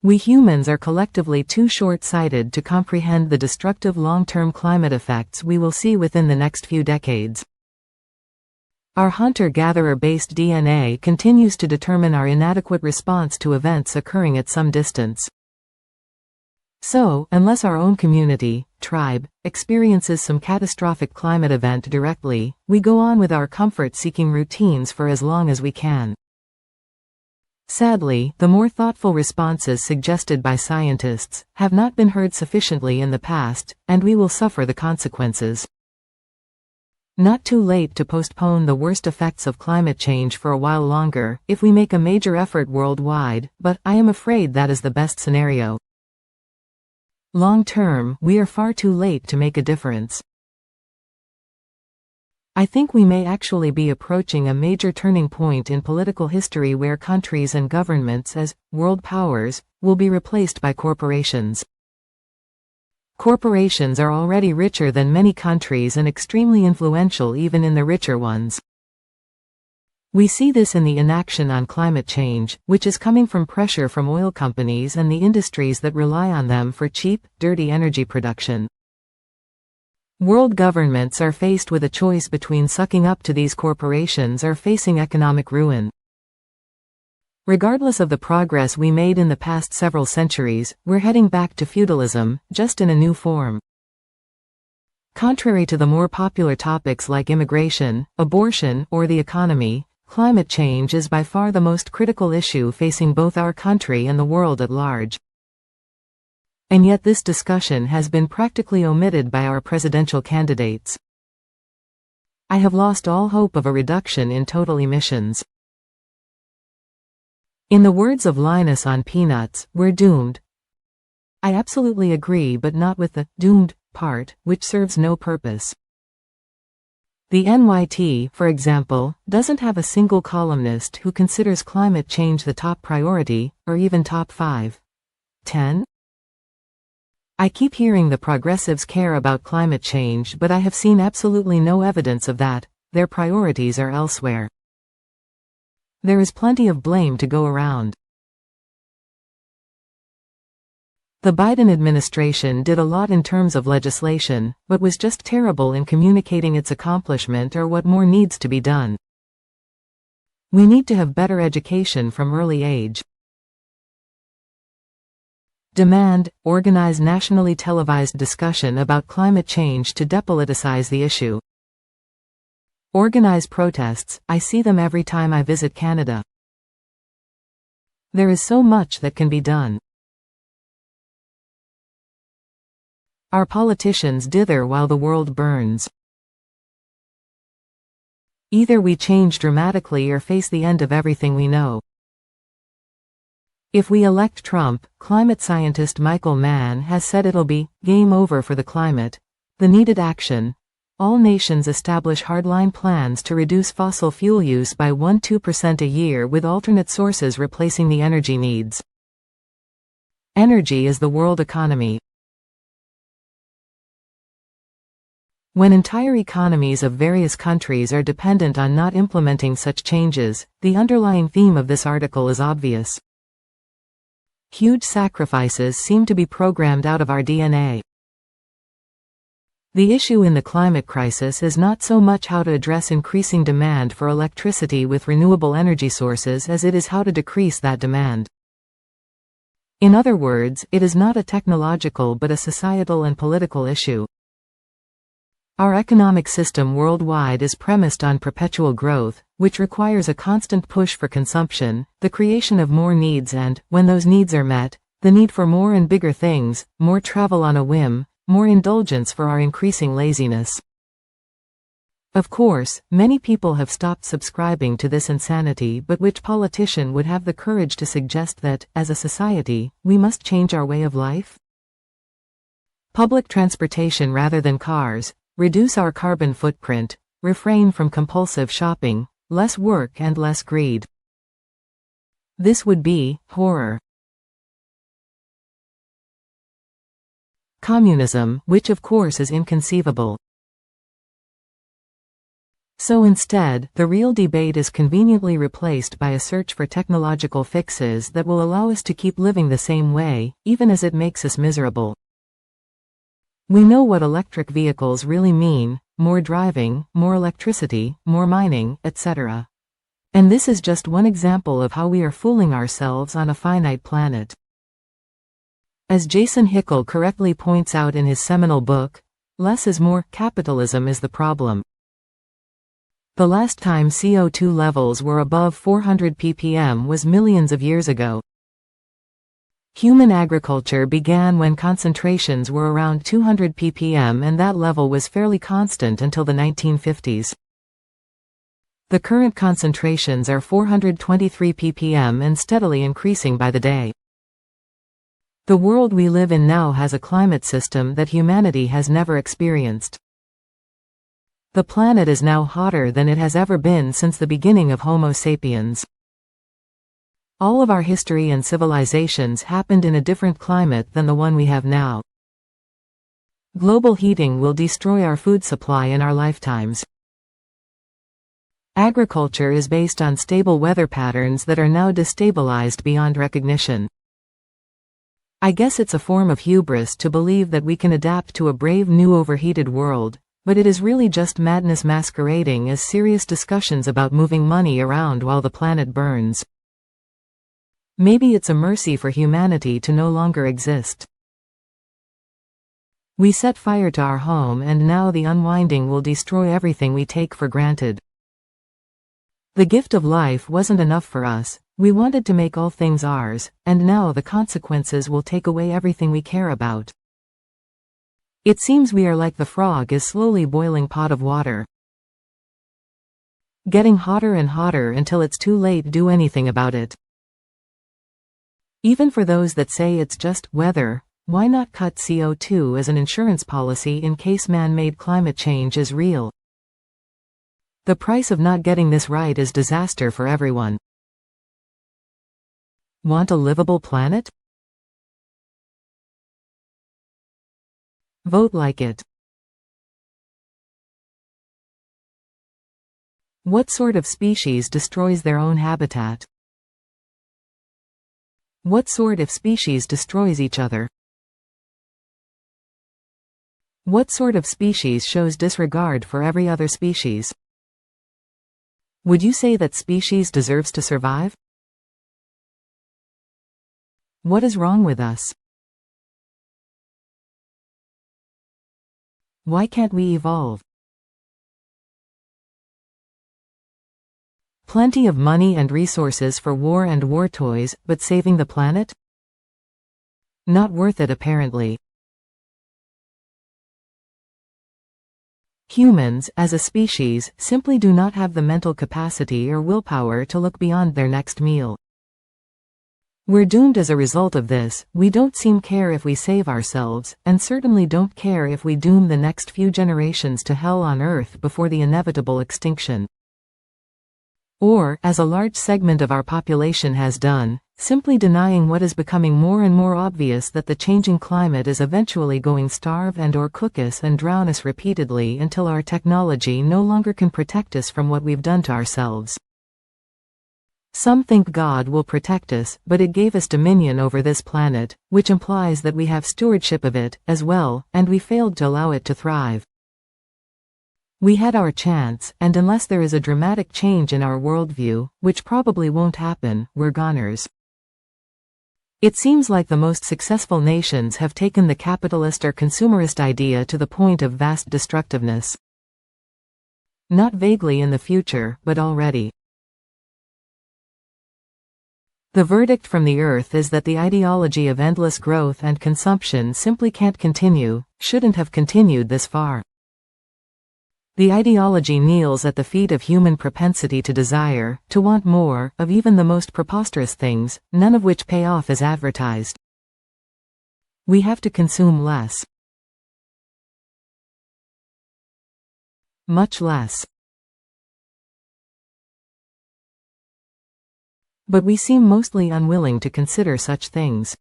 We humans are collectively too short-sighted to comprehend the destructive long-term climate effects we will see within the next few decades. Our hunter-gatherer-based DNA continues to determine our inadequate response to events occurring at some distance. So, unless our own community, tribe, experiences some catastrophic climate event directly, we go on with our comfort-seeking routines for as long as we can. Sadly, the more thoughtful responses suggested by scientists have not been heard sufficiently in the past, and we will suffer the consequences. Not too late to postpone the worst effects of climate change for a while longer if we make a major effort worldwide, but I am afraid that is the best scenario. Long term, we are far too late to make a difference. I think we may actually be approaching a major turning point in political history where countries and governments as world powers will be replaced by corporations. Corporations are already richer than many countries and extremely influential even in the richer ones. We see this in the inaction on climate change, which is coming from pressure from oil companies and the industries that rely on them for cheap, dirty energy production. World governments are faced with a choice between sucking up to these corporations or facing economic ruin. Regardless of the progress we made in the past several centuries, we're heading back to feudalism, just in a new form. Contrary to the more popular topics like immigration, abortion, or the economy, climate change is by far the most critical issue facing both our country and the world at large. And yet this discussion has been practically omitted by our presidential candidates. I have lost all hope of a reduction in total emissions. In the words of Linus on Peanuts, we're doomed. I absolutely agree, but not with the doomed part, which serves no purpose. The NYT, for example, doesn't have a single columnist who considers climate change the top priority, or even top 5. 10? I keep hearing the progressives care about climate change, but I have seen absolutely no evidence of that. Their priorities are elsewhere. There is plenty of blame to go around. The Biden administration did a lot in terms of legislation, but was just terrible in communicating its accomplishment or what more needs to be done. We need to have better education from early age. Demand, organize nationally televised discussion about climate change to depoliticize the issue. Organize protests, I see them every time I visit Canada. There is so much that can be done. Our politicians dither while the world burns. Either we change dramatically or face the end of everything we know. If we elect Trump, climate scientist Michael Mann has said it'll be game over for the climate. The needed action. All nations establish hardline plans to reduce fossil fuel use by 1–2% a year with alternate sources replacing the energy needs. Energy is the world economy. When entire economies of various countries are dependent on not implementing such changes, the underlying theme of this article is obvious. Huge sacrifices seem to be programmed out of our DNA. The issue in the climate crisis is not so much how to address increasing demand for electricity with renewable energy sources as it is how to decrease that demand. In other words, it is not a technological but a societal and political issue. Our economic system worldwide is premised on perpetual growth, which requires a constant push for consumption, the creation of more needs and, when those needs are met, the need for more and bigger things, more travel on a whim, more indulgence for our increasing laziness. Of course, many people have stopped subscribing to this insanity, but which politician would have the courage to suggest that, as a society, we must change our way of life? Public transportation rather than cars. Reduce our carbon footprint, refrain from compulsive shopping, less work and less greed. This would be horror. Communism, which of course is inconceivable. So instead, the real debate is conveniently replaced by a search for technological fixes that will allow us to keep living the same way, even as it makes us miserable. We know what electric vehicles really mean: more driving, more electricity, more mining, etc. And this is just one example of how we are fooling ourselves on a finite planet. As Jason Hickel correctly points out in his seminal book, "Less is More, Capitalism is the Problem." The last time CO2 levels were above 400 ppm was millions of years ago. Human agriculture began when concentrations were around 200 ppm, and that level was fairly constant until the 1950s. The current concentrations are 423 ppm and steadily increasing by the day. The world we live in now has a climate system that humanity has never experienced. The planet is now hotter than it has ever been since the beginning of Homo sapiens. All of our history and civilizations happened in a different climate than the one we have now. Global heating will destroy our food supply in our lifetimes. Agriculture is based on stable weather patterns that are now destabilized beyond recognition. I guess it's a form of hubris to believe that we can adapt to a brave new overheated world, but it is really just madness masquerading as serious discussions about moving money around while the planet burns. Maybe it's a mercy for humanity to no longer exist. We set fire to our home, and now the unwinding will destroy everything we take for granted. The gift of life wasn't enough for us, we wanted to make all things ours, and now the consequences will take away everything we care about. It seems we are like the frog is slowly boiling pot of water. Getting hotter and hotter until it's too late to do anything about it. Even for those that say it's just weather, why not cut CO2 as an insurance policy in case man-made climate change is real? The price of not getting this right is disaster for everyone. Want a livable planet? Vote like it. What sort of species destroys their own habitat? What sort of species destroys each other? What sort of species shows disregard for every other species? Would you say that species deserves to survive? What is wrong with us? Why can't we evolve? Plenty of money and resources for war and war toys, but saving the planet? Not worth it apparently. Humans, as a species, simply do not have the mental capacity or willpower to look beyond their next meal. We're doomed as a result of this. We don't seem care if we save ourselves, and certainly don't care if we doom the next few generations to hell on Earth before the inevitable extinction. Or, as a large segment of our population has done, simply denying what is becoming more and more obvious, that the changing climate is eventually going starve and/or cook us and drown us repeatedly until our technology no longer can protect us from what we've done to ourselves. Some think God will protect us, but it gave us dominion over this planet, which implies that we have stewardship of it, as well, and we failed to allow it to thrive. We had our chance, and unless there is a dramatic change in our worldview, which probably won't happen, we're goners. It seems like the most successful nations have taken the capitalist or consumerist idea to the point of vast destructiveness. Not vaguely in the future, but already. The verdict from the earth is that the ideology of endless growth and consumption simply can't continue, shouldn't have continued this far. The ideology kneels at the feet of human propensity to desire, to want more, of even the most preposterous things, none of which pay off as advertised. We have to consume less. Much less. But we seem mostly unwilling to consider such things.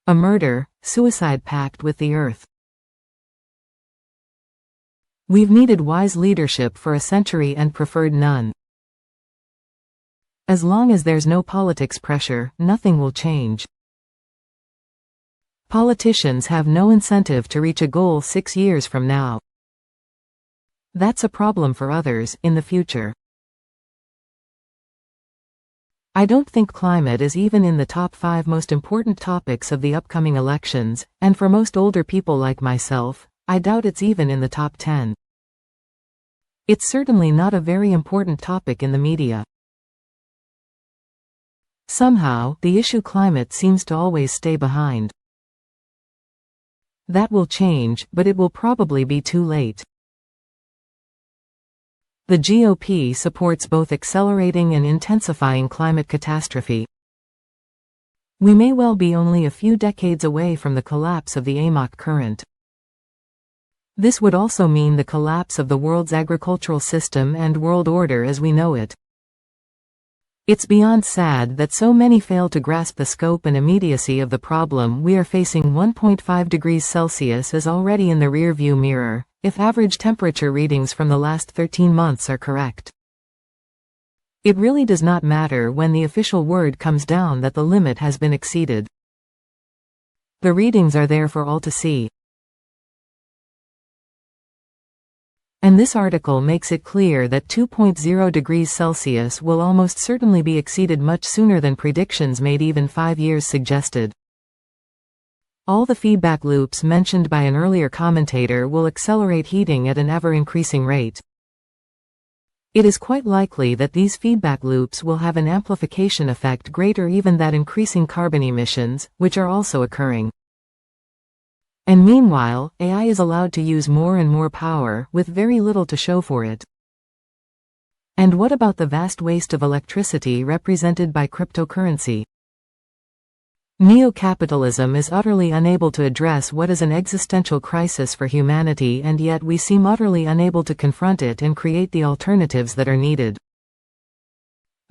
A murder, suicide pact with the earth. We've needed wise leadership for a century and preferred none. As long as there's no politics pressure, nothing will change. Politicians have no incentive to reach a goal 6 years from now. That's a problem for others, in the future. I don't think climate is even in the top 5 most important topics of the upcoming elections, and for most older people like myself, I doubt it's even in the top 10. It's certainly not a very important topic in the media. Somehow, the issue climate seems to always stay behind. That will change, but it will probably be too late. The GOP supports both accelerating and intensifying climate catastrophe. We may well be only a few decades away from the collapse of the AMOC current. This would also mean the collapse of the world's agricultural system and world order as we know it. It's beyond sad that so many fail to grasp the scope and immediacy of the problem we are facing. 1.5 degrees Celsius is already in the rearview mirror, if average temperature readings from the last 13 months are correct. It really does not matter when the official word comes down that the limit has been exceeded. The readings are there for all to see. And this article makes it clear that 2.0 degrees Celsius will almost certainly be exceeded much sooner than predictions made even 5 years suggested. All the feedback loops mentioned by an earlier commentator will accelerate heating at an ever-increasing rate. It is quite likely that these feedback loops will have an amplification effect greater even than increasing carbon emissions, which are also occurring. And meanwhile, AI is allowed to use more and more power, with very little to show for it. And what about the vast waste of electricity represented by cryptocurrency? Neo-capitalism is utterly unable to address what is an existential crisis for humanity, and yet we seem utterly unable to confront it and create the alternatives that are needed.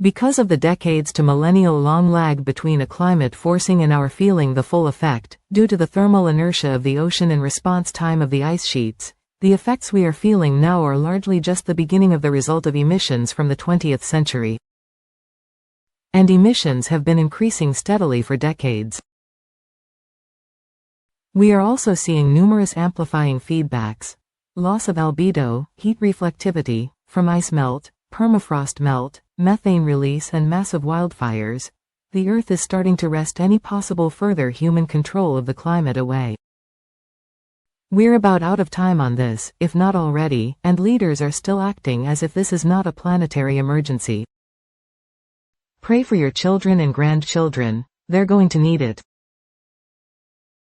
Because of the decades to millennial-long lag between a climate forcing and our feeling the full effect, due to the thermal inertia of the ocean and response time of the ice sheets, the effects we are feeling now are largely just the beginning of the result of emissions from the 20th century. And emissions have been increasing steadily for decades. We are also seeing numerous amplifying feedbacks: loss of albedo, heat reflectivity, from ice melt, permafrost melt, methane release and massive wildfires. The Earth is starting to wrest any possible further human control of the climate away. We're about out of time on this, if not already, and leaders are still acting as if this is not a planetary emergency. Pray for your children and grandchildren, they're going to need it.